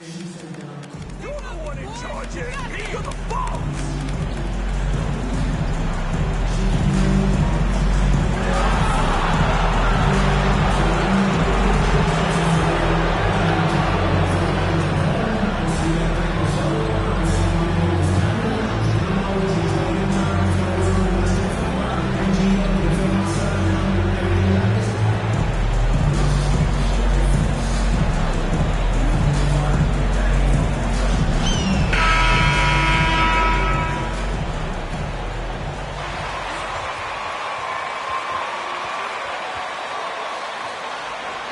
You're the one in charge here. You're the boss.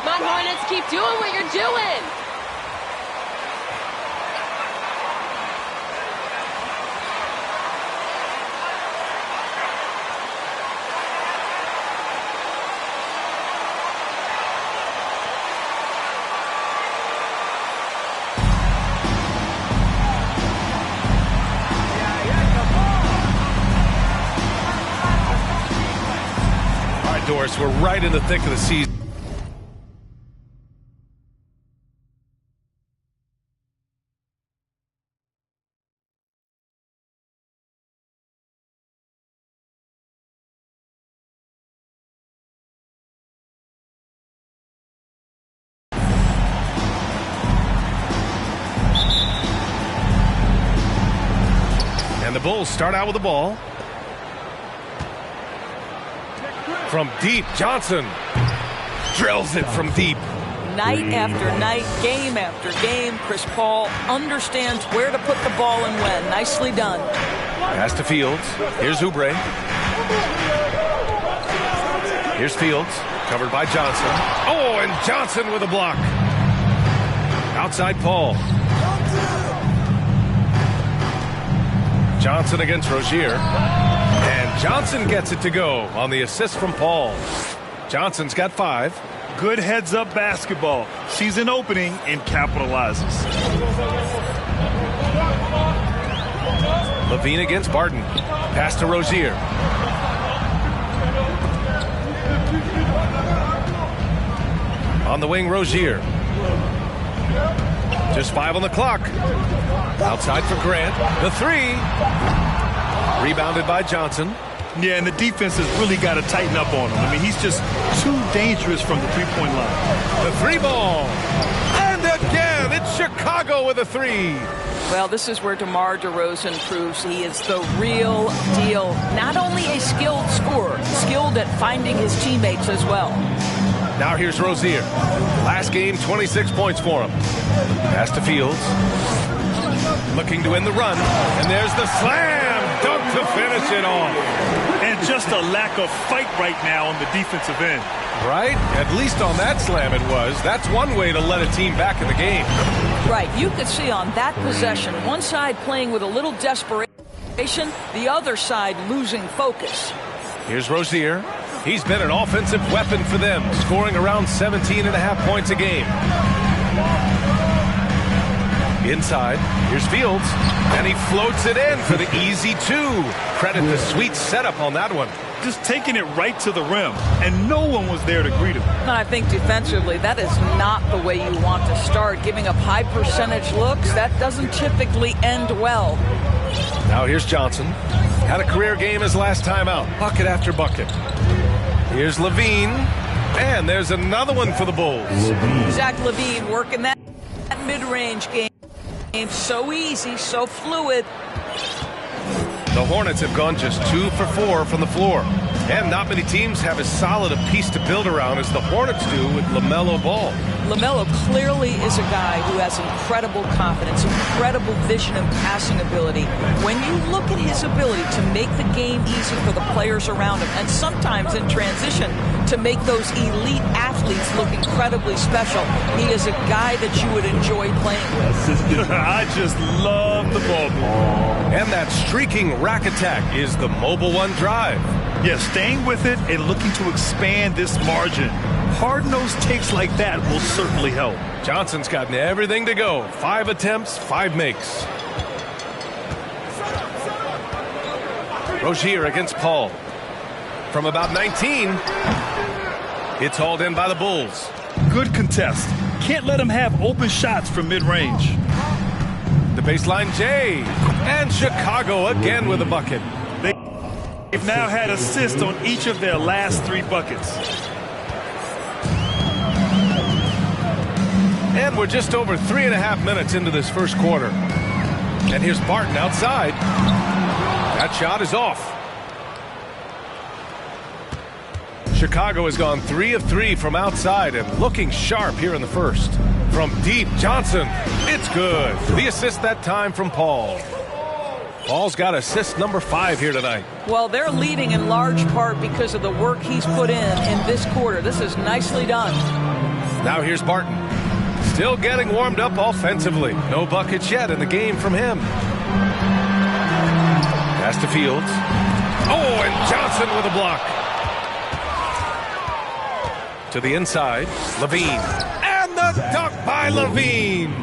Come on, Hornets, keep doing what you're doing. All right, Doris, we're right in the thick of the season. And the Bulls start out with the ball. From deep, Johnson drills it from deep. Night after night, game after game, Chris Paul understands where to put the ball and when. Nicely done. Pass to Fields. Here's Oubre. Here's Fields, covered by Johnson. Oh, and Johnson with a block. Outside Paul. Johnson against Rozier. And Johnson gets it to go on the assist from Paul. Johnson's got 5. Good heads-up basketball. Sees an opening and capitalizes. Levine against Barton. Pass to Rozier. On the wing, Rozier. Just 5 on the clock. Outside for Grant. The 3. Rebounded by Johnson. Yeah, and the defense has really got to tighten up on him. I mean, he's just too dangerous from the three-point line. The 3 ball. And again, it's Chicago with a 3. Well, this is where DeMar DeRozan proves he is the real deal. Not only a skilled scorer, skilled at finding his teammates as well. Now here's Rozier. Last game, 26 points for him. Pass to Fields. Looking to win the run. And there's the slam dunk to finish it off. And just a lack of fight right now on the defensive end. Right? At least on that slam it was. That's one way to let a team back in the game. Right. You could see on that possession, one side playing with a little desperation, the other side losing focus. Here's Rozier. He's been an offensive weapon for them, scoring around 17.5 points a game. Inside, here's Fields, and he floats it in for the easy 2. Credit the sweet setup on that one. Just taking it right to the rim, and no one was there to greet him. And I think defensively, that is not the way you want to start. Giving up high percentage looks, that doesn't typically end well. Now here's Johnson. Had a career game his last time out, bucket after bucket. Here's Levine, and there's another one for the Bulls. Zach LaVine working that mid-range game. So easy, so fluid. The Hornets have gone just 2 for 4 from the floor. And not many teams have as solid a piece to build around as the Hornets do with LaMelo Ball. LaMelo clearly is a guy who has incredible confidence, incredible vision and passing ability. When you look at his ability to make the game easy for the players around him, and sometimes in transition to make those elite athletes look incredibly special, he is a guy that you would enjoy playing with. I just love the ball movement. And that streaking rack attack is the Mobile One drive. Yeah, staying with it and looking to expand this margin. Hard-nosed takes like that will certainly help. Johnson's gotten everything to go. 5 attempts, 5 makes. Rozier against Paul. From about 19, it's hauled in by the Bulls. Good contest. can't let him have open shots from mid-range. The baseline J. And Chicago again with a bucket. They've now had assists on each of their last 3 buckets. And we're just over 3.5 minutes into this first quarter. And here's Barton outside. That shot is off. Chicago has gone 3 of 3 from outside and looking sharp here in the first. From deep, Johnson. It's good. The assist that time from Paul. Paul's got assist number 5 here tonight. Well, they're leading in large part because of the work he's put in this quarter. This is nicely done. Now here's Barton. Still getting warmed up offensively. No buckets yet in the game from him. Pass to Fields. Oh, and Johnson with a block. To the inside, Levine. And the dunk by Levine.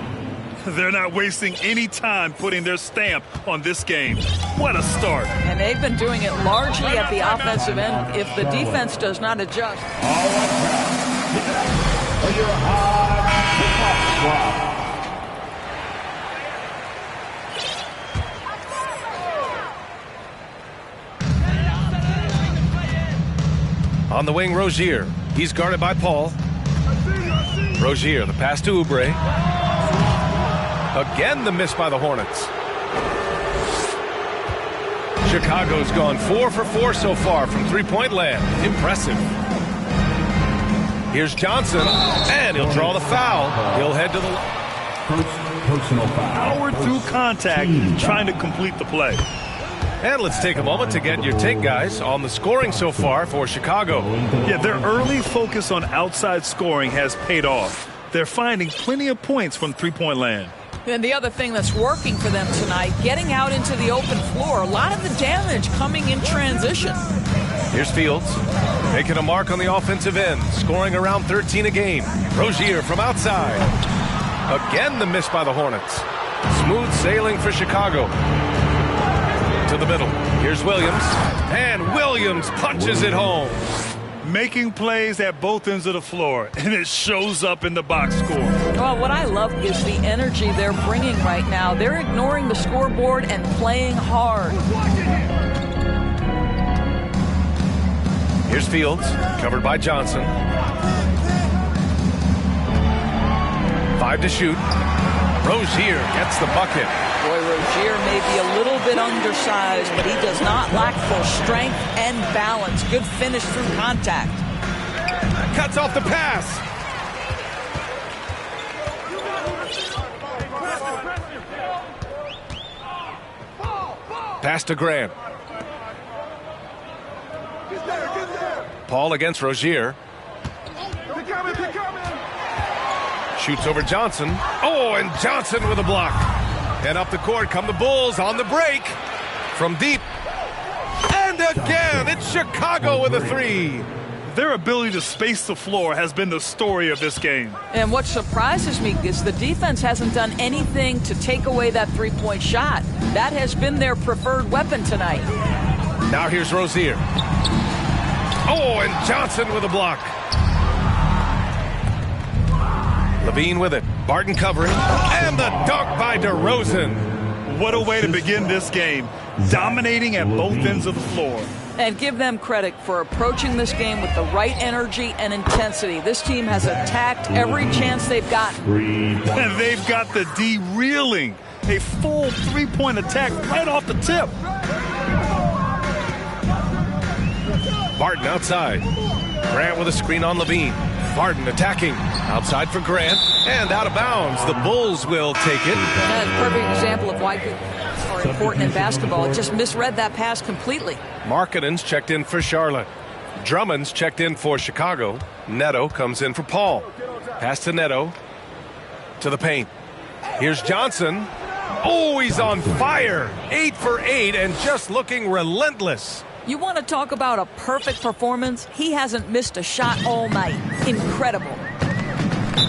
They're not wasting any time putting their stamp on this game. What a start. And they've been doing it largely at the offensive end if the defense does not adjust. On the wing, Rozier. He's guarded by Paul. Rozier, the pass to Oubre. Again, the miss by the Hornets. Chicago's gone 4 for 4 so far from three-point land. Impressive. Here's Johnson, and he'll draw the foul. He'll head to the personal foul. Powered through contact, trying to complete the play. And let's take a moment to get your take, guys, on the scoring so far for Chicago. Yeah, their early focus on outside scoring has paid off. They're finding plenty of points from three-point land. And the other thing that's working for them tonight, getting out into the open floor. A lot of the damage coming in transition. Here's Fields, making a mark on the offensive end, scoring around 13 a game. Rozier from outside. Again, the miss by the Hornets. Smooth sailing for Chicago. To the middle. Here's Williams. And Williams punches it home. Making plays at both ends of the floor, and it shows up in the box score. Well, what I love is the energy they're bringing right now. They're ignoring the scoreboard and playing hard. Here's Fields, covered by Johnson. 5 to shoot. Rozier gets the bucket. Boy, Rozier may be a little bit undersized, but he does not lack for strength and balance. Good finish through contact. Cuts off the pass. Pass to Grant. Paul against Rozier. Shoots over Johnson. Oh, and Johnson with a block. And up the court come the Bulls on the break. From deep. And again, it's Chicago with a 3. Their ability to space the floor has been the story of this game. And what surprises me is the defense hasn't done anything to take away that three-point shot. That has been their preferred weapon tonight. Now here's Rozier. Oh, and Johnson with a block. Levine with it. Barton covering. And the dunk by DeRozan. What a way to begin this game. Dominating at both ends of the floor. And give them credit for approaching this game with the right energy and intensity. This team has attacked every chance they've gotten. And they've got the D reeling. A full three-point attack right off the tip. Barton outside. Grant with a screen on Levine. Barton attacking. Outside for Grant. And out of bounds. The Bulls will take it. That's a perfect example of why are important in basketball. It just misread that pass completely. Markkanen's checked in for Charlotte. Drummond's checked in for Chicago. Neto comes in for Paul. Pass to Neto. To the paint. Here's Johnson. Oh, he's on fire. 8 for 8 and just looking relentless. You want to talk about a perfect performance? He hasn't missed a shot all night. Incredible.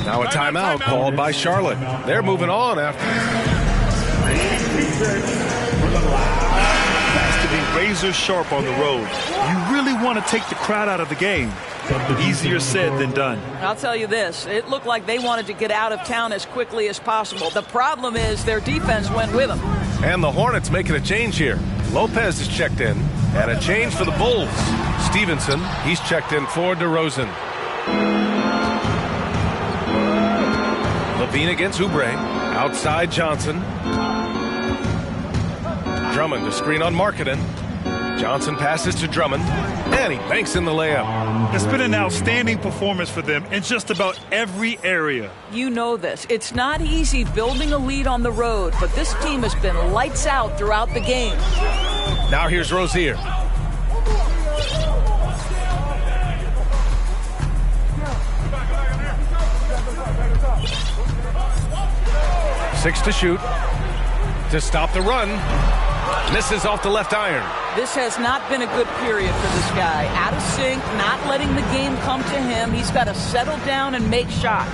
Now a timeout called by Charlotte. They're moving on after. Has to be razor sharp on the road. You really want to take the crowd out of the game. Easier said than done. I'll tell you this, it looked like they wanted to get out of town as quickly as possible. The problem is their defense went with them. And the Hornets making a change here. Lopez is checked in, and a change for the Bulls. Stevenson, he's checked in for DeRozan. Levine against Oubre. Outside Johnson. Drummond to screen on Markkanen. Johnson passes to Drummond, and he banks in the layup. It's been an outstanding performance for them in just about every area. You know this. It's not easy building a lead on the road, but this team has been lights out throughout the game. Now here's Rozier. Six to shoot. To stop the run. Misses off the left iron. This has not been a good period for this guy. Out of sync, not letting the game come to him. He's got to settle down and make shots.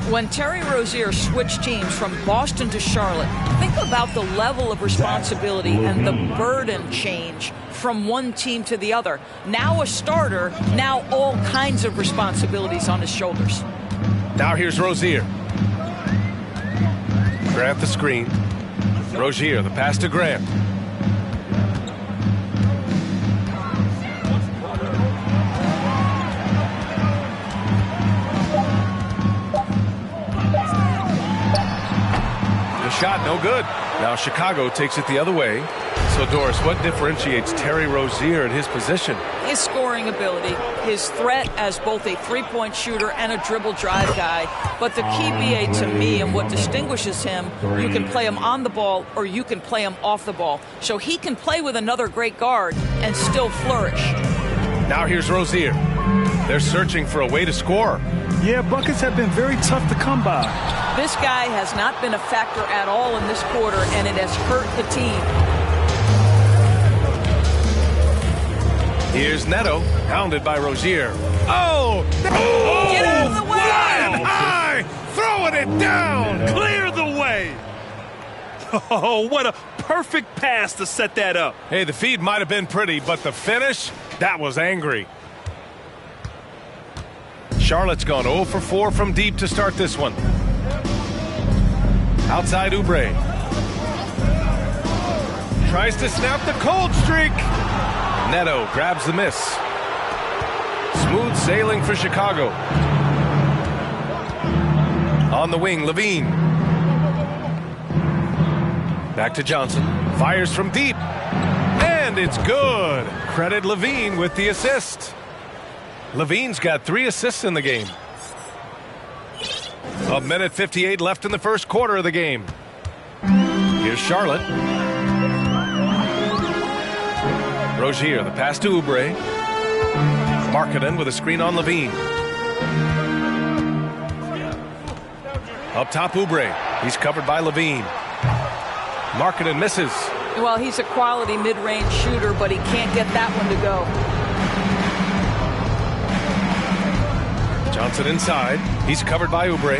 When Terry Rozier switched teams from Boston to Charlotte, think about the level of responsibility and the burden change from one team to the other. Now a starter, now all kinds of responsibilities on his shoulders. Now here's Rozier. Grant the screen. Rozier, the pass to Grant. Shot no good. Now Chicago takes it the other way. So Doris, what differentiates Terry Rozier at his position? His scoring ability, his threat as both a three-point shooter and a dribble drive guy. But the key, BA, to me, and what distinguishes him, you can play him on the ball or you can play him off the ball. So he can play with another great guard and still flourish. Now here's Rozier. They're searching for a way to score. Yeah, buckets have been very tough to come by. This guy has not been a factor at all in this quarter, and it has hurt the team. Here's Neto, hounded by Rozier. Oh! Get out of the way! Flying high! Throwing it down! Clear the way! Oh, what a perfect pass to set that up. Hey, the feed might have been pretty, but the finish, that was angry. Charlotte's gone 0 for 4 from deep to start this one. Outside Oubre. Tries to snap the cold streak. Neto grabs the miss. Smooth sailing for Chicago. On the wing, Levine. Back to Johnson. Fires from deep. And it's good. Credit Levine with the assist. Levine's got 3 assists in the game. A minute 58 left in the first quarter of the game. Here's Charlotte. Rozier, the pass to Oubre. Markkanen with a screen on Levine. Up top, Oubre. He's covered by Levine. Markkanen misses. Well, he's a quality mid-range shooter, but he can't get that one to go. Johnson inside. He's covered by Oubre.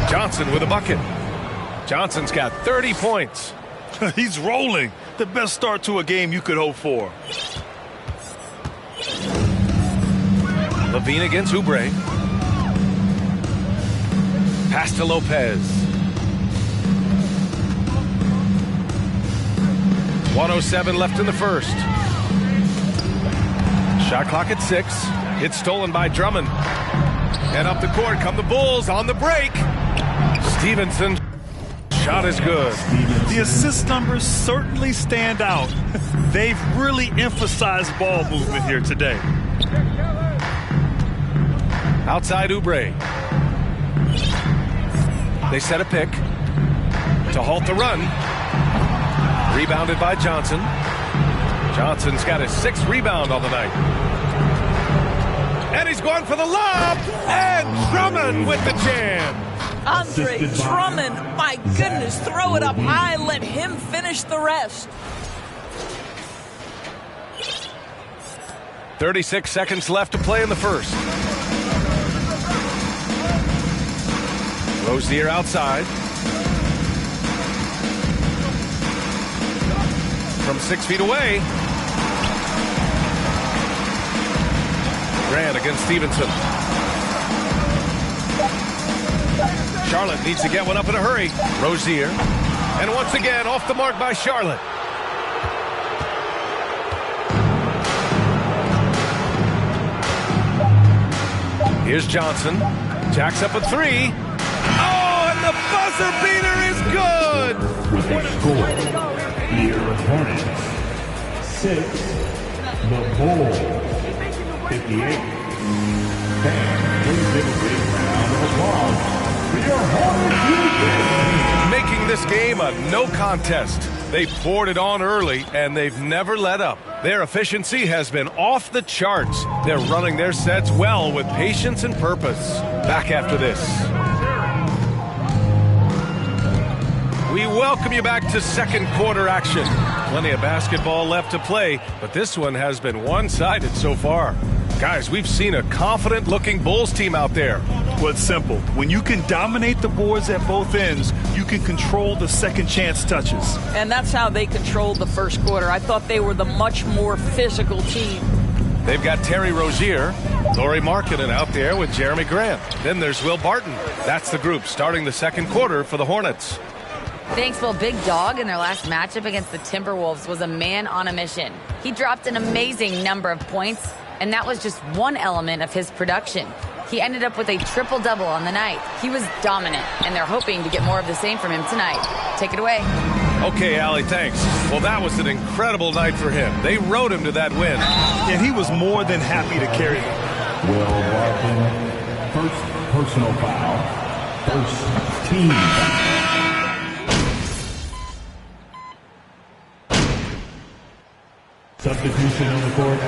Johnson with a bucket. Johnson's got 30 points. He's rolling. The best start to a game you could hope for. Levine against Oubre. Pass to Lopez. 1:07 left in the first. Shot clock at 6. It's stolen by Drummond. And up the court come the Bulls on the break. Stevenson. Shot is good. The assist numbers certainly stand out. They've really emphasized ball movement here today. Outside Oubre. They set a pick to halt the run. Rebounded by Johnson. Johnson's got his 6th rebound on the night. And he's going for the lob. And Drummond with the jam. Andre Drummond, my goodness, throw it up high, let him finish the rest. 36 seconds left to play in the first. Rozier outside. From 6 feet away. Grant against Stevenson. Charlotte needs to get one up in a hurry. Rozier. And once again, off the mark by Charlotte. Here's Johnson. Jacks up a three. Oh, and the buzzer beater is good! With a score, your Hornets 6, the Bulls 58. Fans, please give a big round of applause for your Hornets. Making this game a no contest. They poured it on early, and they've never let up. Their efficiency has been off the charts. They're running their sets well with patience and purpose. Back after this. We welcome you back to second quarter action. Plenty of basketball left to play, but this one has been one-sided so far. Guys, we've seen a confident-looking Bulls team out there. Well, it's simple. When you can dominate the boards at both ends, you can control the second chance touches. And that's how they controlled the first quarter. I thought they were the much more physical team. They've got Terry Rozier, Lauri Markkanen out there with Jeremy Grant. Then there's Will Barton. That's the group starting the second quarter for the Hornets. Thanks, Will. Big Dog in their last matchup against the Timberwolves was a man on a mission. He dropped an amazing number of points, and that was just one element of his production. He ended up with a triple-double on the night. He was dominant, and they're hoping to get more of the same from him tonight. Take it away. Okay, Allie, thanks. Well, that was an incredible night for him. They rode him to that win. And he was more than happy to carry them. Will Barton, first personal foul, first team foul. Substitution on the court.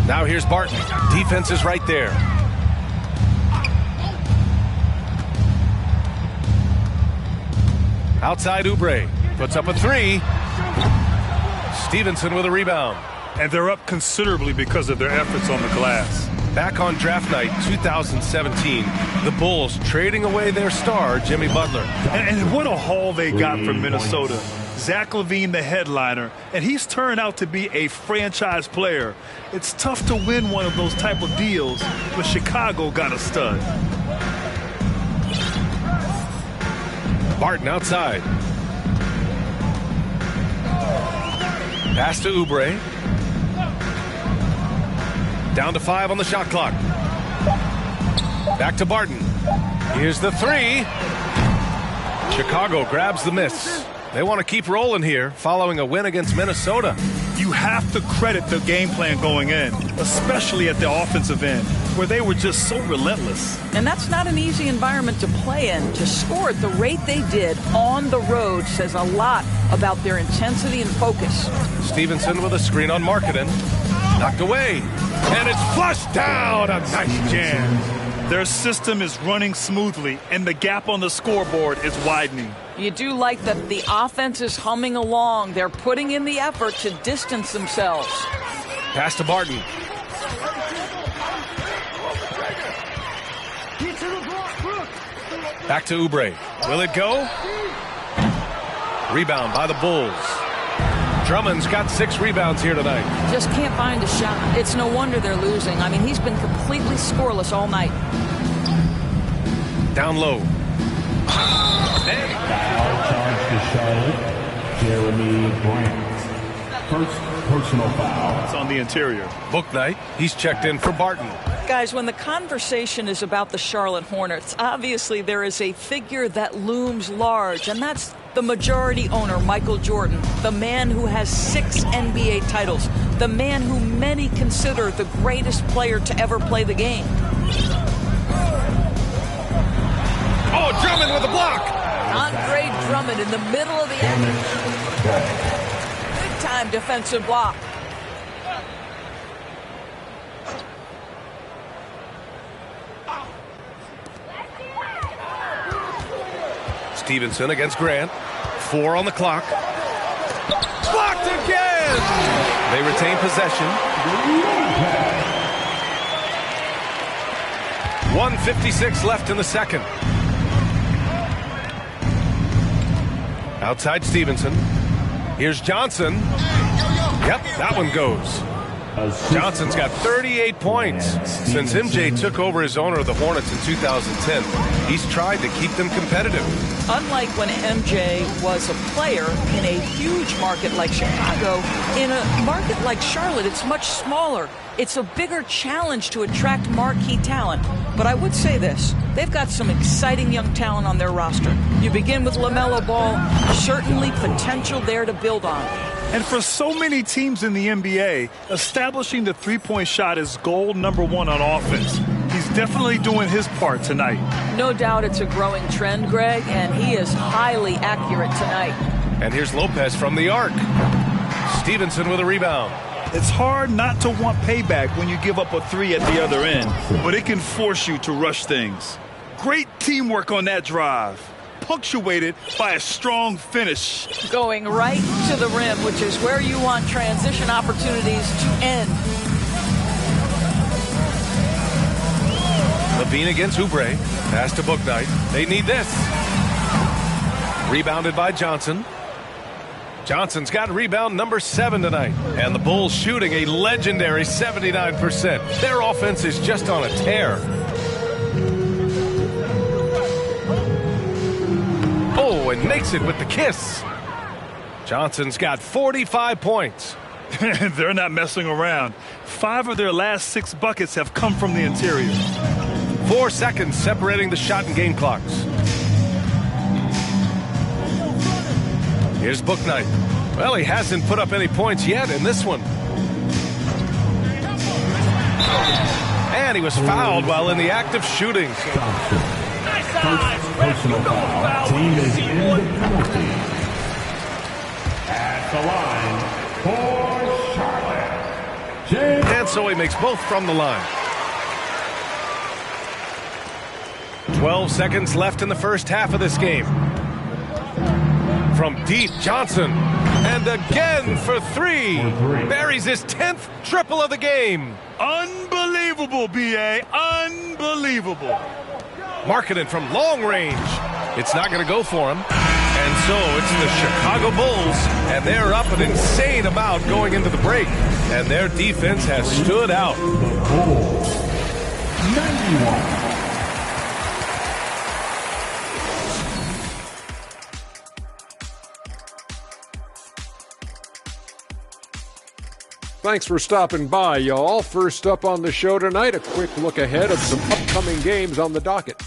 Now here's Barton. Defense is right there. Outside Oubre. Puts up a three. Stevenson with a rebound. And they're up considerably because of their efforts on the glass. Back on draft night 2017, the Bulls trading away their star, Jimmy Butler. And what a haul they got from Minnesota. Zach LaVine, the headliner, and he's turned out to be a franchise player. It's tough to win one of those type of deals, but Chicago got a stud. Barton outside. Pass to Oubre. Down to 5 on the shot clock. Back to Barton. Here's the three. Chicago grabs the miss. They want to keep rolling here following a win against Minnesota. You have to credit the game plan going in, especially at the offensive end, where they were just so relentless. And that's not an easy environment to play in. To score at the rate they did on the road says a lot about their intensity and focus. Stevenson with a screen on Markkanen. Knocked away. And it's flushed down. A nice jam. Their system is running smoothly, and the gap on the scoreboard is widening. You do like that the offense is humming along. They're putting in the effort to distance themselves. Pass to Barton. Back to Oubre. Will it go? Rebound by the Bulls. Drummond's got 6 rebounds here tonight. Just can't find a shot. It's no wonder they're losing. I mean, he's been completely scoreless all night. Down low. Foul charge to Charlotte. Jeremy Grant. First personal foul. It's on the interior. Book night. He's checked in for Barton. Guys, when the conversation is about the Charlotte Hornets, obviously there is a figure that looms large, and that's the majority owner, Michael Jordan, the man who has 6 NBA titles, the man who many consider the greatest player to ever play the game. Oh, Drummond with a block. Andre Drummond in the middle of the action. Big-time defensive block. Stevenson against Grant. 4 on the clock. Blocked again! They retain possession. 1:56 left in the second. Outside Stevenson. Here's Johnson. Yep, that one goes. Johnson's got 38 points. Since MJ took over as owner of the Hornets in 2010, he's tried to keep them competitive. Unlike when MJ was a player in a huge market like Chicago, in a market like Charlotte, it's much smaller. It's a bigger challenge to attract marquee talent. But I would say this, they've got some exciting young talent on their roster. You begin with LaMelo Ball, certainly potential there to build on. And for so many teams in the NBA, establishing the three-point shot is goal number 1 on offense. He's definitely doing his part tonight. No doubt it's a growing trend, Greg, and he is highly accurate tonight. And here's Lopez from the arc. Stevenson with a rebound. It's hard not to want payback when you give up a 3 at the other end, but it can force you to rush things. Great teamwork on that drive, punctuated by a strong finish. Going right to the rim, which is where you want transition opportunities to end. Levine against Oubre. Pass to Bouknight. They need this. Rebounded by Johnson. Johnson's got rebound number 7 tonight. And the Bulls shooting a legendary 79%. Their offense is just on a tear. Oh, and makes it with the kiss. Johnson's got 45 points. They're not messing around. 5 of their last 6 buckets have come from the interior. 4 seconds separating the shot and game clocks. Here's Bouknight. Well, he hasn't put up any points yet in this one. And he was fouled while in the act of shooting. First personal foul. Team is in the penalty. At the line for Charlotte. And so he makes both from the line. 12 seconds left in the first half of this game. From deep, Johnson. And again for 3. Buries his 10th triple of the game. Unbelievable, B.A. Unbelievable. Marketing from long range. It's not going to go for him. And so it's the Chicago Bulls, and they're up an insane amount going into the break. And their defense has stood out. The Bulls, 91. Thanks for stopping by, y'all. First up on the show tonight, a quick look ahead of some upcoming games on the docket.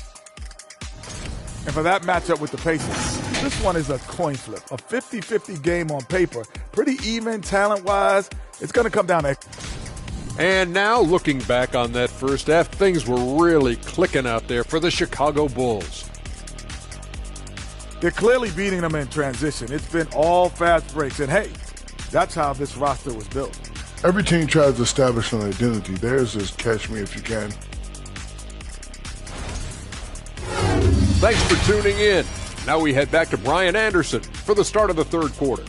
And for that matchup with the Pacers, this one is a coin flip. A 50-50 game on paper. Pretty even talent-wise. It's going to come down to... And now, looking back on that first half, things were really clicking out there for the Chicago Bulls. They're clearly beating them in transition. It's been all fast breaks. And hey, that's how this roster was built. Every team tries to establish an identity. Theirs is catch me if you can. Thanks for tuning in. Now we head back to Brian Anderson for the start of the third quarter.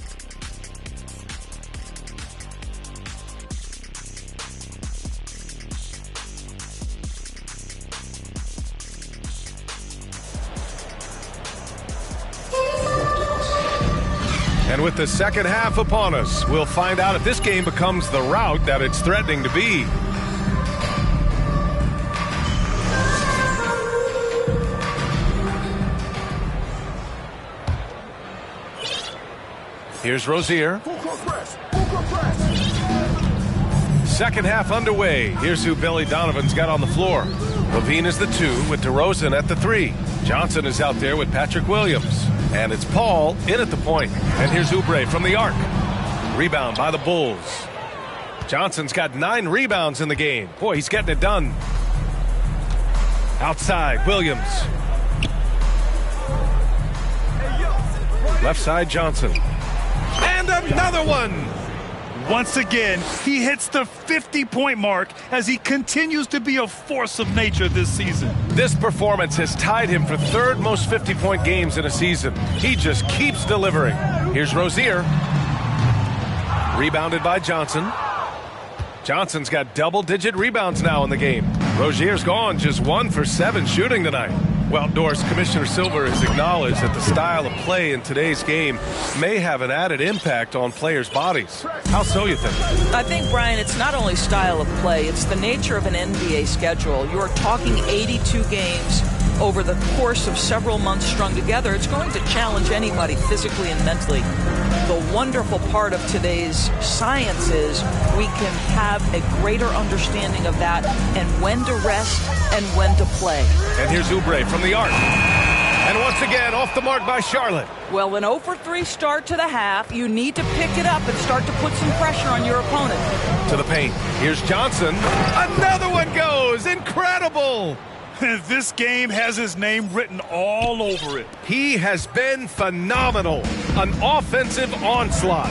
And And with the second half upon us, we'll find out if this game becomes the rout that it's threatening to be. Here's Rozier. Second half underway. Here's who Billy Donovan's got on the floor. Levine is the 2 with DeRozan at the 3. Johnson is out there with Patrick Williams. And it's Paul in at the point. And here's Oubre from the arc. Rebound by the Bulls. Johnson's got 9 rebounds in the game. Boy, he's getting it done. Outside, Williams. Left side, Johnson. And another one. Once again, he hits the 50-point mark as he continues to be a force of nature this season. This performance has tied him for 3rd most 50-point games in a season. He just keeps delivering. Here's Rozier. Rebounded by Johnson. Johnson's got double-digit rebounds now in the game. Rozier's gone just 1 for 7 shooting tonight. Well, Doris, Commissioner Silver has acknowledged that the style of play in today's game may have an added impact on players' bodies. How so, you think? I think, Brian, it's not only style of play, it's the nature of an NBA schedule. You're talking 82 games over the course of several months strung together. It's going to challenge anybody physically and mentally. The wonderful part of today's science is we can have a greater understanding of that and when to rest and when to play. And here's Oubre from the arc. And once again, off the mark by Charlotte. Well, an 0 for 3 start to the half. You need to pick it up and start to put some pressure on your opponent. To the paint. Here's Johnson. Another one goes. Incredible. This game has his name written all over it. He has been phenomenal. An offensive onslaught.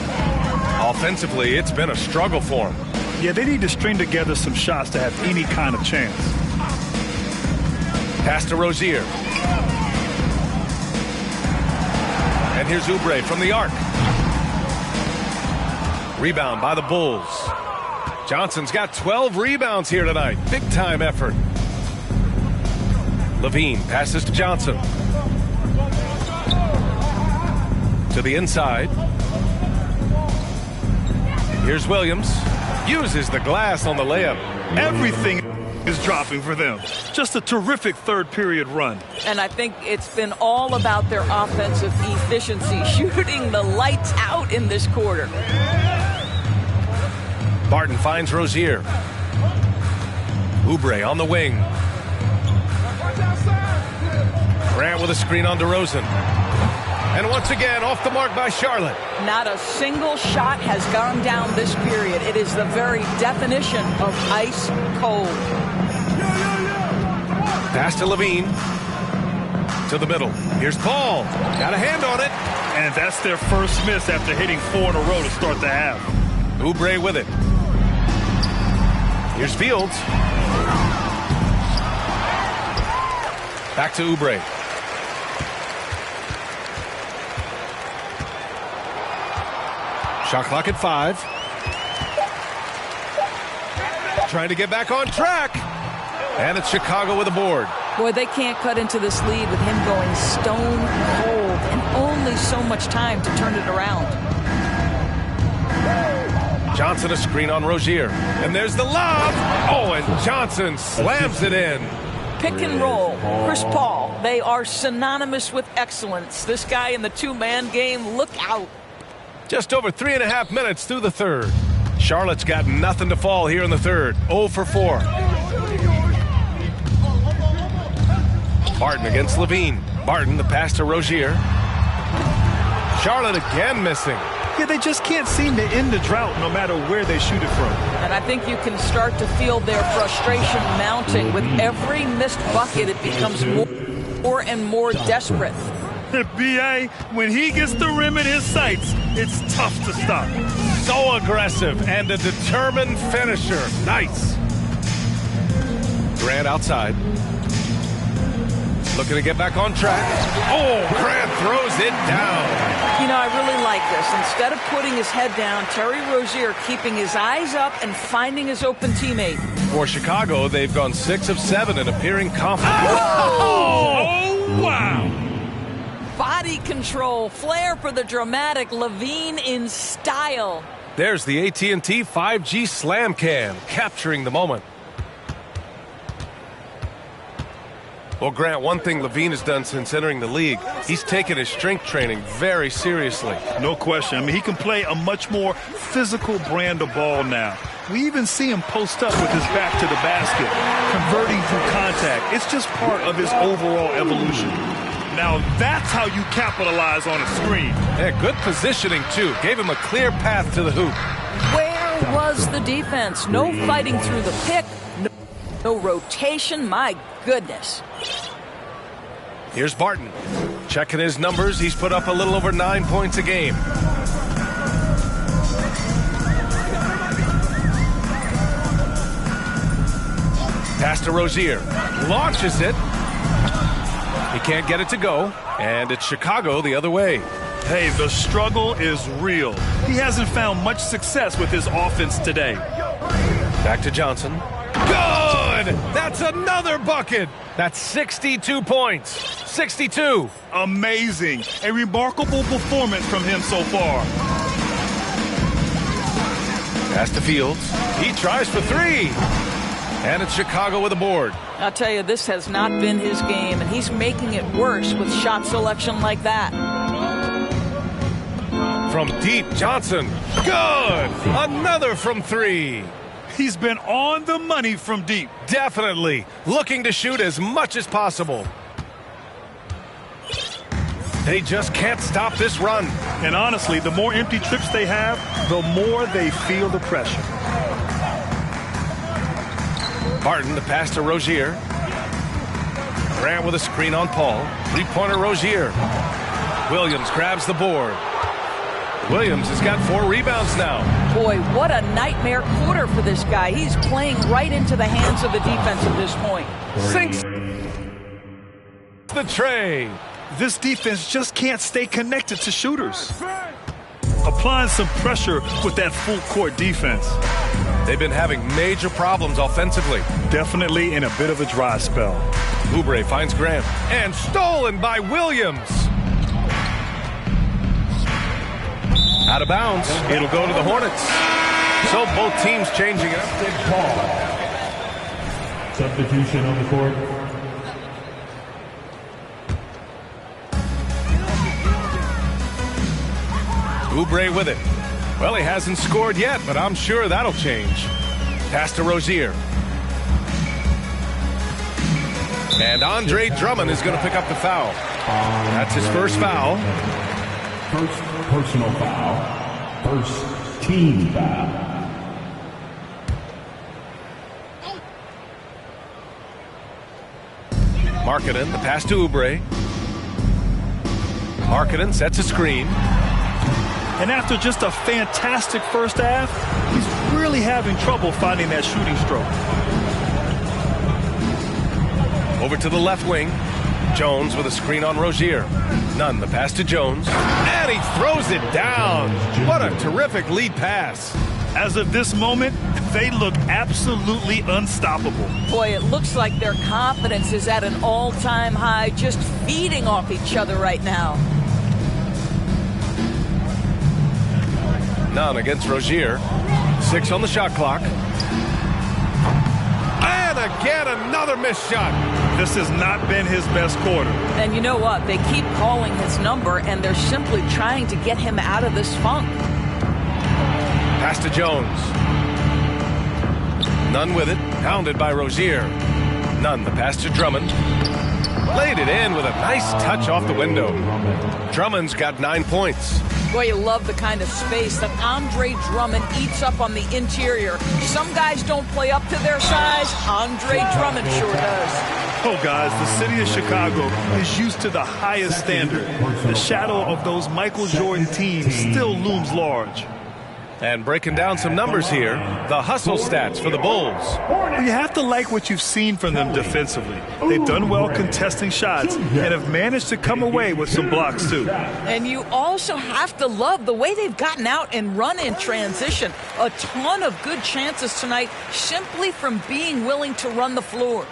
Offensively, it's been a struggle for him. Yeah, they need to string together some shots to have any kind of chance. Pass to Rozier. And here's Oubre from the arc. Rebound by the Bulls. Johnson's got 12 rebounds here tonight. Big time effort. Levine passes to Johnson. To the inside. Here's Williams. Uses the glass on the layup. Everything is dropping for them. Just a terrific third period run. And I think it's been all about their offensive efficiency, shooting the lights out in this quarter. Barton finds Rozier. Oubre on the wing. Grant with a screen on DeRozan. And once again, off the mark by Charlotte. Not a single shot has gone down this period. It is the very definition of ice cold. Pass to Levine. To the middle. Here's Paul. Got a hand on it. And that's their first miss after hitting 4 in a row to start the half. Oubre with it. Here's Fields. Back to Oubre. Shot clock at 5. Trying to get back on track. And it's Chicago with a board. Boy, they can't cut into this lead with him going stone cold and only so much time to turn it around. Johnson a screen on Rozier. And there's the lob. Oh, and Johnson slams it in. Pick and roll. Chris Paul, they are synonymous with excellence. This guy in the two-man game, look out. Just over 3.5 minutes through the third. Charlotte's got nothing to fall here in the third. 0 for 4. Barton against Levine. Barton, the pass to Rozier. Charlotte again missing. Yeah, they just can't seem to end the drought no matter where they shoot it from. And I think you can start to feel their frustration mounting. With every missed bucket, it becomes more and more desperate. B.A., when he gets the rim in his sights, it's tough to stop. So aggressive and a determined finisher. Nice. Grant outside. Looking to get back on track. Oh, Grant throws it down. You know, I really like this. Instead of putting his head down, Terry Rozier keeping his eyes up and finding his open teammate. For Chicago, they've gone 6 of 7 and appearing confident. Oh, wow. body control, flair for the dramatic, Levine in style. There's the AT&T 5G Slam Cam, capturing the moment. Well, Grant, one thing Levine has done since entering the league, he's taken his strength training very seriously. No question. I mean, he can play a much more physical brand of ball now. We even see him post up with his back to the basket, converting through contact. It's just part of his overall evolution. Now, that's how you capitalize on a screen. Yeah, good positioning, too. Gave him a clear path to the hoop. Where was the defense? No fighting through the pick. No rotation. My goodness. Here's Barton. Checking his numbers. He's put up a little over 9 points a game. Pass to Rozier. Launches it. He can't get it to go. And it's Chicago the other way. Hey, the struggle is real. He hasn't found much success with his offense today. Back to Johnson. Good! That's another bucket. That's 62 points. 62. Amazing. A remarkable performance from him so far. Pass to Fields. He tries for three. And it's Chicago with a board. I'll tell you, this has not been his game, and he's making it worse with shot selection like that. From deep, Johnson. Good! Another from three. He's been on the money from deep. Definitely. Looking to shoot as much as possible. They just can't stop this run. And honestly, the more empty trips they have, the more they feel the pressure. Barton, the pass to Rozier. Grant with a screen on Paul. Three-pointer Rozier. Williams grabs the board. Williams has got 4 rebounds now. Boy, what a nightmare quarter for this guy. He's playing right into the hands of the defense at this point. Sinks the tray. This defense just can't stay connected to shooters. Applying some pressure with that full-court defense. They've been having major problems offensively. Definitely in a bit of a dry spell. Oubre finds Grant. And stolen by Williams. Out of bounds. It'll go to the Hornets. So both teams changing it up. Big ball. Substitution on the court. Oubre with it. Well, he hasn't scored yet, but I'm sure that'll change. Pass to Rozier. And Andre Drummond is going to pick up the foul. That's his first foul. First personal foul. First team foul. Markkanen, the pass to Oubre. Markkanen sets a screen. And after just a fantastic first half, he's really having trouble finding that shooting stroke. Over to the left wing. Jones with a screen on Rozier. Nunn, the pass to Jones. And he throws it down. What a terrific lead pass. As of this moment, they look absolutely unstoppable. Boy, it looks like their confidence is at an all-time high, just feeding off each other right now. Nunn against Rozier. 6 on the shot clock. And again, another missed shot. This has not been his best quarter. And you know what? They keep calling his number, and they're simply trying to get him out of this funk. Pass to Jones. Nunn with it. Pounded by Rozier. Nunn, the pass to Drummond. Laid it in with a nice touch off the window. Drummond's got 9 points. Boy, you love the kind of space that Andre Drummond eats up on the interior. Some guys don't play up to their size. Andre Drummond sure does. Oh, guys, the city of Chicago is used to the highest standard. The shadow of those Michael Jordan teams still looms large. And breaking down some numbers here, the hustle stats for the Bulls. Well, you have to like what you've seen from them defensively. They've done well contesting shots and have managed to come away with some blocks, too. And you also have to love the way they've gotten out and run in transition. A ton of good chances tonight simply from being willing to run the floor.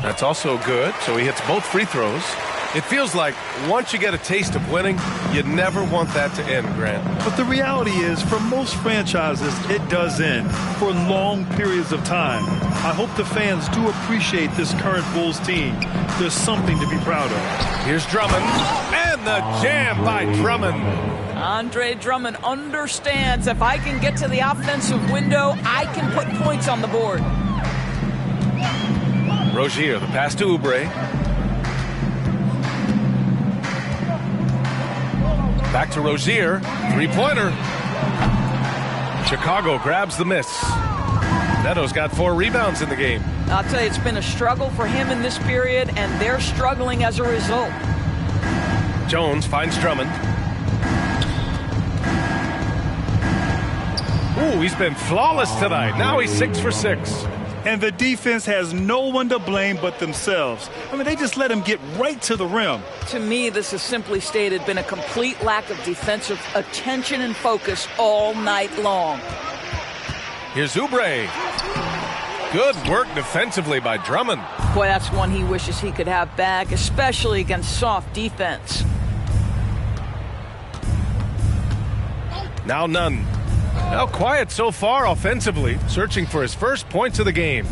That's also good, so he hits both free throws. It feels like once you get a taste of winning, you never want that to end, Grant. But the reality is, for most franchises, it does end for long periods of time. I hope the fans do appreciate this current Bulls team. There's something to be proud of. Here's Drummond, and the jam by Drummond. Andre Drummond understands if I can get to the offensive window, I can put points on the board. Rozier, the pass to Oubre. Back to Rozier, three-pointer. Chicago grabs the miss. Neto's got 4 rebounds in the game. I'll tell you, it's been a struggle for him in this period, and they're struggling as a result. Jones finds Drummond. Ooh, he's been flawless tonight. Now he's 6 for 6. And the defense has no one to blame but themselves. I mean, they just let him get right to the rim. To me, this is simply stated been a complete lack of defensive attention and focus all night long. Here's Oubre. Good work defensively by Drummond. Boy, that's one he wishes he could have back, especially against soft defense. Now Nunn. Now quiet so far offensively, searching for his first points of the game.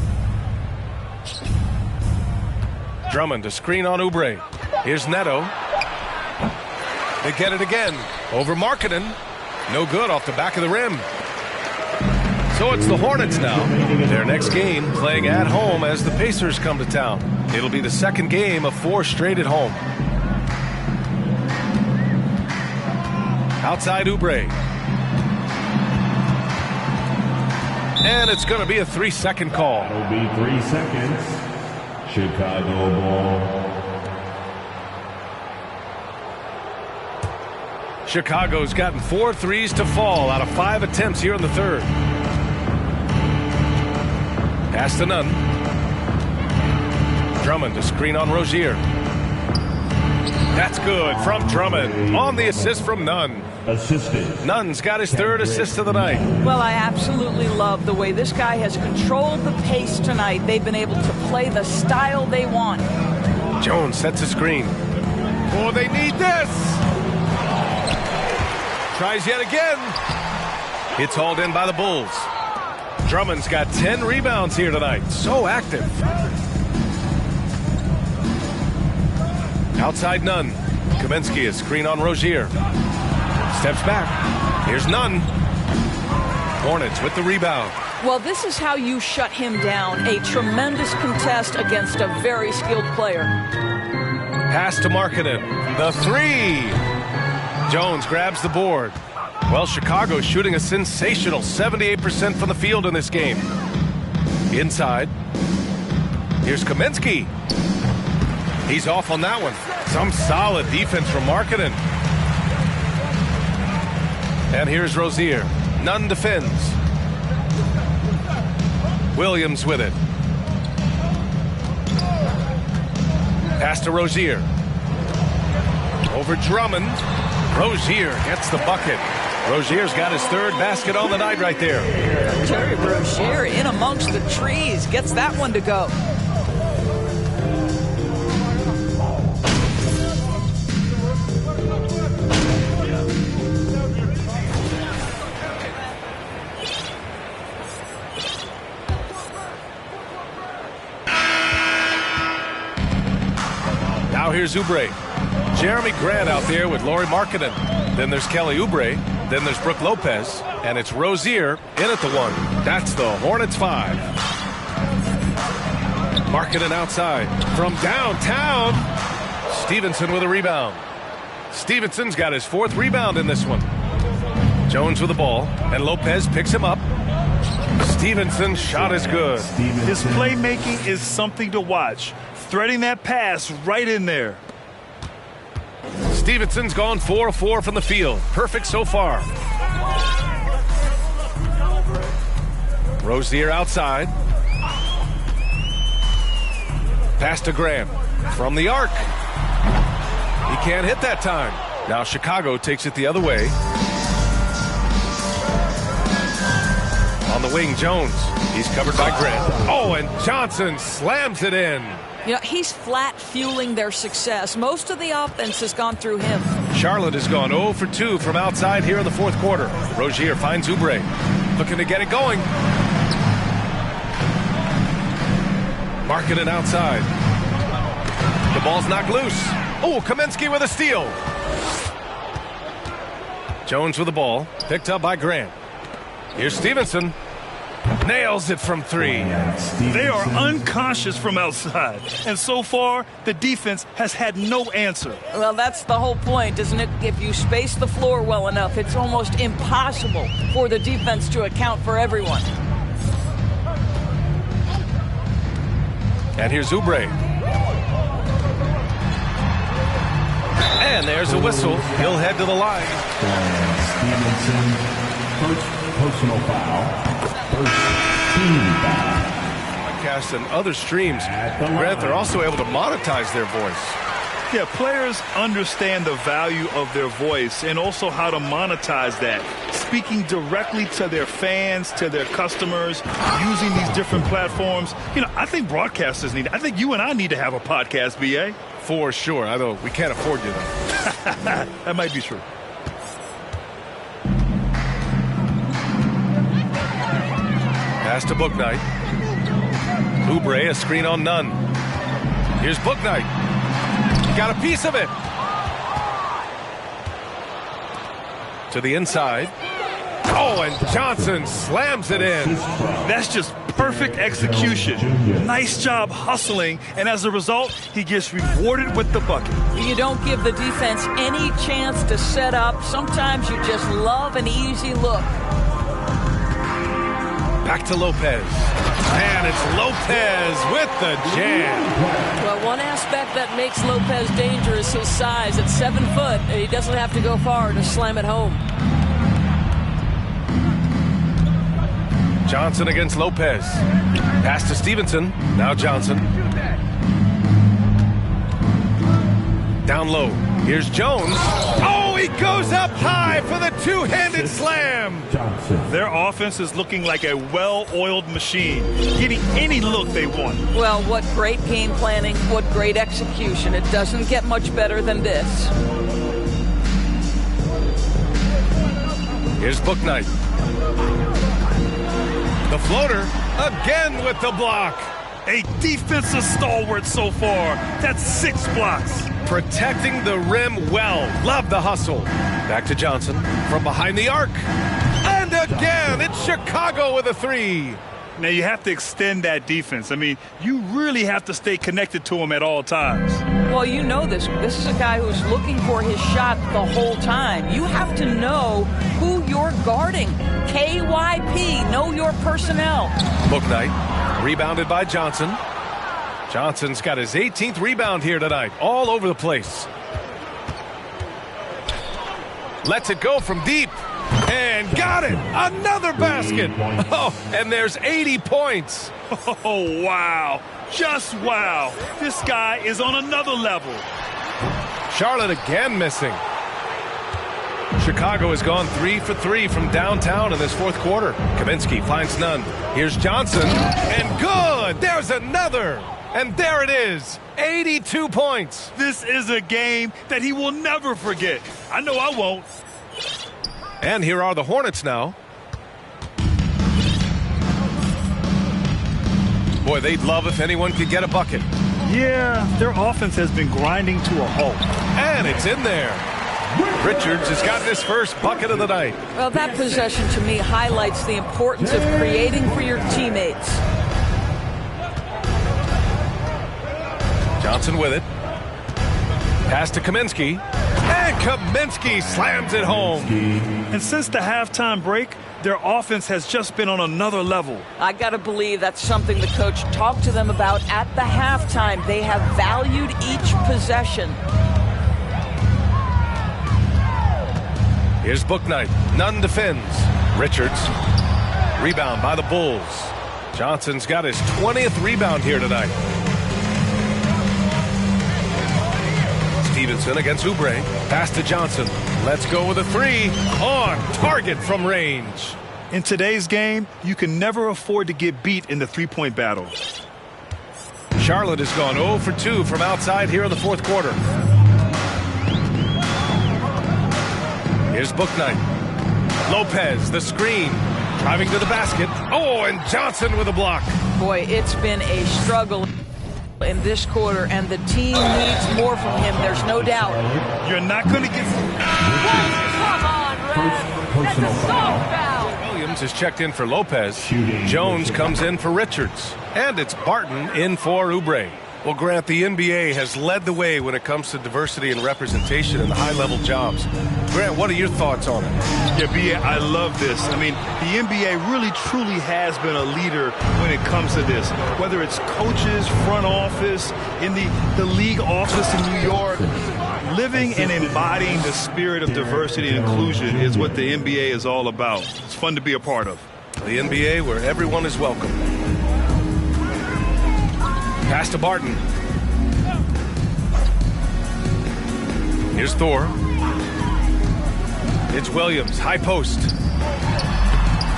Drummond to screen on Oubre. Here's Neto. They get it again. Over Markkanen. No good off the back of the rim. So it's the Hornets now. Their next game playing at home as the Pacers come to town. It'll be the second game of 4 straight at home. Outside Oubre. And it's going to be a 3-second call. It'll be 3 seconds. Chicago ball. Chicago's gotten 4 threes to fall out of 5 attempts here in the third. Pass to Nunn. Drummond to screen on Rozier. That's good from Drummond on the assist from Nunn. Assisted. Nunn's got his 3rd assist of the night. Well, I absolutely love the way this guy has controlled the pace tonight. They've been able to play the style they want. Jones sets a screen. Oh, they need this. Tries yet again. It's hauled in by the Bulls. Drummond's got 10 rebounds here tonight. So active. Outside Nunn. Kaminsky is screen on Rozier. Steps back. Here's Nunn. Hornets with the rebound. Well, this is how you shut him down. A tremendous contest against a very skilled player. Pass to Markkanen. The 3. Jones grabs the board. Well, Chicago's shooting a sensational 78% from the field in this game. Inside. Here's Kaminsky. He's off on that one. Some solid defense from Markkanen. And here's Rozier. Nunn defends. Williams with it. Pass to Rozier. Over Drummond. Rozier gets the bucket. Rozier's got his 3rd basket on the night right there. Terry Rozier in amongst the trees gets that one to go. Now here's Oubre. Jeremy Grant out there with Lauri Markkanen. Then there's Kelly Oubre. Then there's Brook Lopez. And it's Rozier in at the 1. That's the Hornets 5. Markkanen outside. From downtown. Stevenson with a rebound. Stevenson's got his 4th rebound in this one. Jones with the ball. And Lopez picks him up. Stevenson's shot is good. His playmaking is something to watch. Threading that pass right in there. Stevenson's gone 4 of 4 from the field. Perfect so far. Rozier outside. Pass to Graham. From the arc. He can't hit that time. Now Chicago takes it the other way. On the wing, Jones. He's covered by Grant. Oh, and Johnson slams it in. You know, he's flat fueling their success. Most of the offense has gone through him. Charlotte has gone 0 for 2 from outside here in the fourth quarter. Rozier finds Oubre. Looking to get it going. Marking it outside. The ball's knocked loose. Oh, Kaminsky with a steal. Jones with the ball. Picked up by Grant. Here's Stevenson. Nails it from 3. They are unconscious from outside. And so far, the defense has had no answer. Well, that's the whole point, isn't it? If you space the floor well enough, it's almost impossible for the defense to account for everyone. And here's Oubre. And there's a whistle. He'll head to the line. Stevenson, first personal foul. First team foul. Podcasts and other streams, Grant, they're also able to monetize their voice. Yeah, players understand the value of their voice and also how to monetize that. Speaking directly to their fans, to their customers, using these different platforms. You know, I think broadcasters need it. I think you and I need to have a podcast, B.A. For sure, although we can't afford you, though. That might be true. Pass to Bouknight. Oubre, a screen on Nunn. Here's Bouknight. Got a piece of it. To the inside. Oh, and Johnson slams it in. That's just perfect execution. Nice job hustling, and as a result, he gets rewarded with the bucket. You don't give the defense any chance to set up. Sometimes you just love an easy look. Back to Lopez. And it's Lopez with the jam. Well, one aspect that makes Lopez dangerous is his size. At 7 foot, and he doesn't have to go far to slam it home. Johnson against Lopez. Pass to Stevenson. Now Johnson. Down low. Here's Jones. Oh, he goes up high for the two-handed slam. Their offense is looking like a well-oiled machine, getting any look they want. Well, what great game planning, what great execution. It doesn't get much better than this. Here's Bouknight. The floater again with the block. A defensive stalwart so far. That's 6 blocks. Protecting the rim well. Love the hustle. Back to Johnson from behind the arc. And again, it's Chicago with a 3. Now, you have to extend that defense. I mean, you really have to stay connected to him at all times. Well, you know this. This is a guy who's looking for his shot the whole time. You have to know who you're guarding. KYP, know your personnel. Bouknight, rebounded by Johnson. Johnson's got his 18th rebound here tonight. All over the place. Lets it go from deep. And got it! Another basket! Oh, and there's 80 points. Oh, wow. Just wow. This guy is on another level. Charlotte again missing. Chicago has gone 3 for 3 from downtown in this fourth quarter. Kaminsky finds none. Here's Johnson. And good! There's another! And there it is. 82 points. This is a game that he will never forget. I know I won't. And here are the Hornets now. Boy, they'd love if anyone could get a bucket. Yeah, their offense has been grinding to a halt. And it's in there. Richards has gotten his first bucket of the night. Well, that possession to me highlights the importance of creating for your teammates. Johnson with it. Pass to Kaminsky. And Kaminsky slams it home. And since the halftime break, their offense has just been on another level. I got to believe that's something the coach talked to them about at the halftime. They have valued each possession. Here's Bouknight. Nunn defends. Richards. Rebound by the Bulls. Johnson's got his 20th rebound here tonight. Stevenson against Oubre. Pass to Johnson. Let's go with a 3. On target from range. In today's game, you can never afford to get beat in the three-point battle. Charlotte has gone 0 for 2 from outside here in the fourth quarter. Here's Bouknight. Lopez, the screen. Driving to the basket. Oh, and Johnson with a block. Boy, it's been a struggle in this quarter, and the team needs more from him. There's no doubt. You're not going to get... Come on, Red. That's a soft foul. Williams is checked in for Lopez. Jones comes in for Richards. And it's Barton in for Oubre. Well, Grant, the NBA has led the way when it comes to diversity and representation in the high-level jobs. Grant, what are your thoughts on it? Yeah, B.A., I love this. I mean, the NBA really, truly has been a leader when it comes to this. Whether it's coaches, front office, in the league office in New York, living and embodying the spirit of diversity and inclusion is what the NBA is all about. It's fun to be a part of. The NBA where everyone is welcome. Pass to Barton. Here's Thor. It's Williams, high post.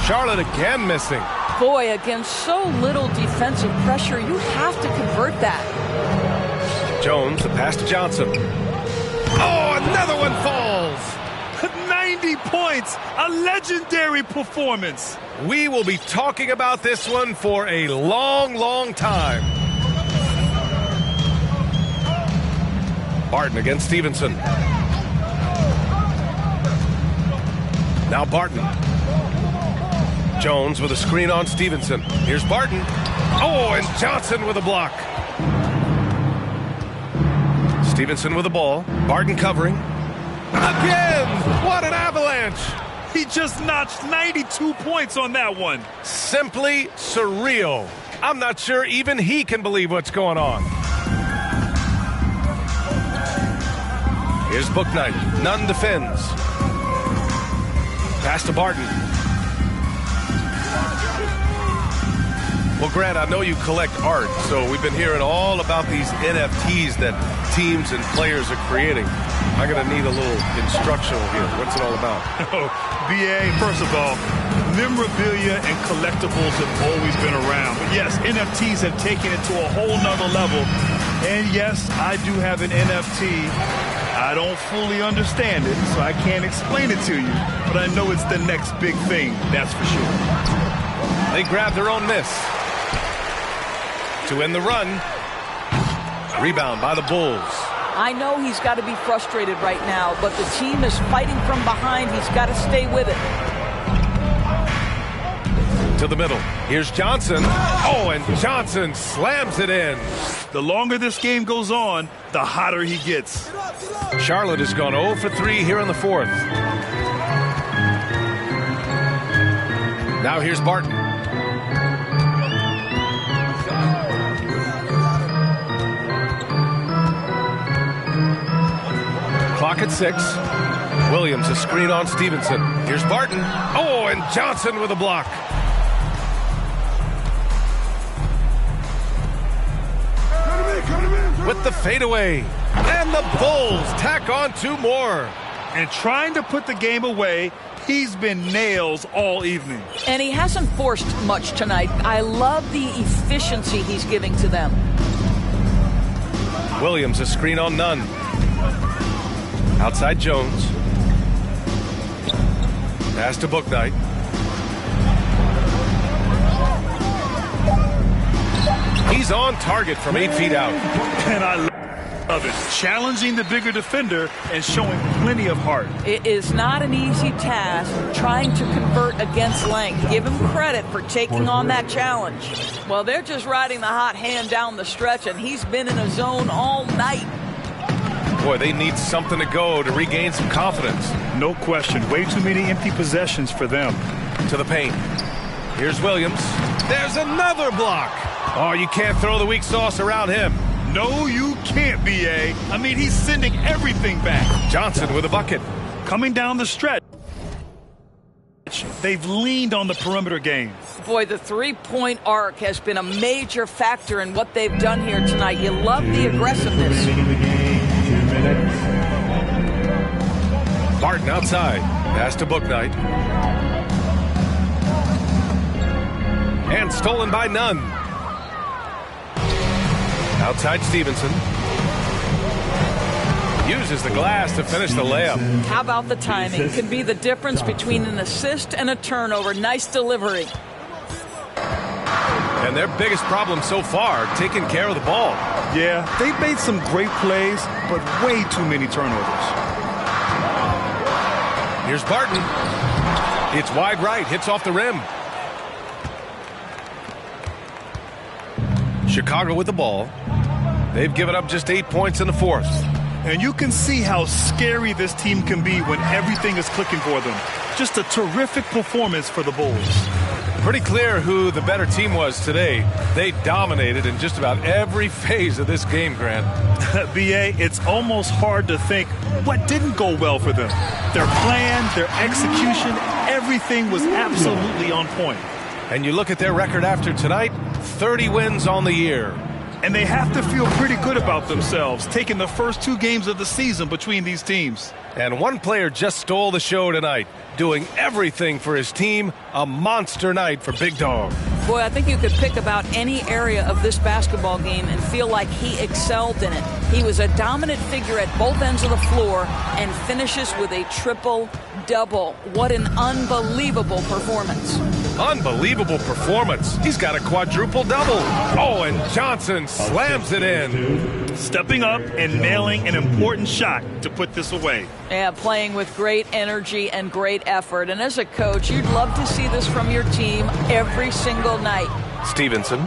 Charlotte again missing. Boy, against so little defensive pressure, you have to convert that. Jones, the pass to Johnson. Oh, another one falls. 90 points, a legendary performance. We will be talking about this one for a long, long time. Barton against Stevenson. Now Barton. Jones with a screen on Stevenson. Here's Barton. Oh, and Johnson with a block. Stevenson with the ball. Barton covering. Again! What an avalanche! He just notched 92 points on that one. Simply surreal. I'm not sure even he can believe what's going on. Here's Bouknight. Nunn defends. Pass to Barton. Well, Grant, I know you collect art, so we've been hearing all about these NFTs that teams and players are creating. I'm going to need a little instructional here. What's it all about? B.A., first of all, memorabilia and collectibles have always been around. But yes, NFTs have taken it to a whole nother level. And yes, I do have an NFT. I don't fully understand it, so I can't explain it to you. But I know it's the next big thing, that's for sure. They grab their own miss. To end the run. Rebound by the Bulls. I know he's got to be frustrated right now, but the team is fighting from behind. He's got to stay with it. To the middle. Here's Johnson. Oh, and Johnson slams it in. The longer this game goes on, the hotter he gets. Charlotte has gone 0 for 3 here in the fourth. Now here's Barton. Clock at 6. Williams, a screen on Stevenson. Here's Barton. Oh, and Johnson with a block. With the fadeaway. And the Bulls tack on 2 more. And trying to put the game away, he's been nails all evening. And he hasn't forced much tonight. I love the efficiency he's giving to them. Williams, a screen on Nunn. Outside Jones. Pass to Bouknight. He's on target from 8 feet out. And I love it. Challenging the bigger defender and showing plenty of heart. It is not an easy task trying to convert against length. Give him credit for taking on that challenge. Well, they're just riding the hot hand down the stretch, and he's been in a zone all night. Boy, they need something to go to regain some confidence. No question. Way too many empty possessions for them. To the paint. Here's Williams. There's another block. Oh, you can't throw the weak sauce around him. No, you can't, B.A. I mean, he's sending everything back. Johnson with a bucket. Coming down the stretch. They've leaned on the perimeter game. Boy, the three-point arc has been a major factor in what they've done here tonight. You love the aggressiveness. Barton outside. Pass to Bouknight. And stolen by Nunn. Outside Stevenson. Uses the glass to finish the layup. How about the timing? Can be the difference between an assist and a turnover. Nice delivery. And their biggest problem so far, taking care of the ball. Yeah, they've made some great plays, but way too many turnovers. Here's Barton. It's wide right, hits off the rim. Chicago with the ball. They've given up just 8 points in the fourth. And you can see how scary this team can be when everything is clicking for them. Just a terrific performance for the Bulls. Pretty clear who the better team was today. They dominated in just about every phase of this game, Grant. B.A., it's almost hard to think what didn't go well for them. Their plan, their execution, everything was absolutely on point. And you look at their record after tonight, 30 wins on the year. And they have to feel pretty good about themselves, taking the first 2 games of the season between these teams. And one player just stole the show tonight, doing everything for his team. A monster night for Big Dog. Boy, I think you could pick about any area of this basketball game and feel like he excelled in it. He was a dominant figure at both ends of the floor and finishes with a triple-double. What an unbelievable performance. Unbelievable performance. He's got a quadruple-double. Oh, and Johnson slams it in. Stepping up and nailing an important shot to put this away. Yeah, playing with great energy and great effort. And as a coach, you'd love to see this from your team every single night. Stevenson.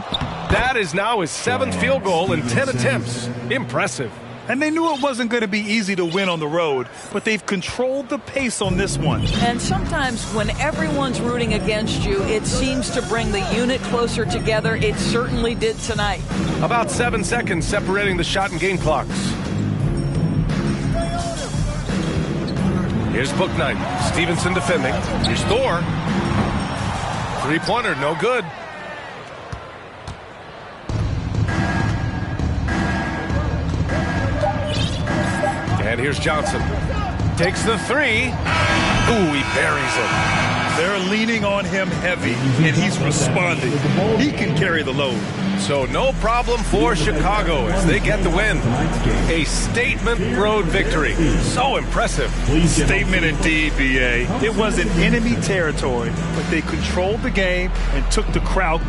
That is now his 7th field goal in 10 attempts. Impressive. And they knew it wasn't going to be easy to win on the road, but they've controlled the pace on this one. And sometimes when everyone's rooting against you, it seems to bring the unit closer together. It certainly did tonight. About 7 seconds separating the shot and game clocks. Here's Bouknight. Stevenson defending. Here's Thor. 3-pointer, no good. And here's Johnson. Takes the 3. Ooh, he buries it. They're leaning on him heavy, and he's responding. He can carry the load. So no problem for Chicago as they get the win. A statement road victory. So impressive. Statement indeed, B.A. It was in enemy territory, but they controlled the game and took the crowd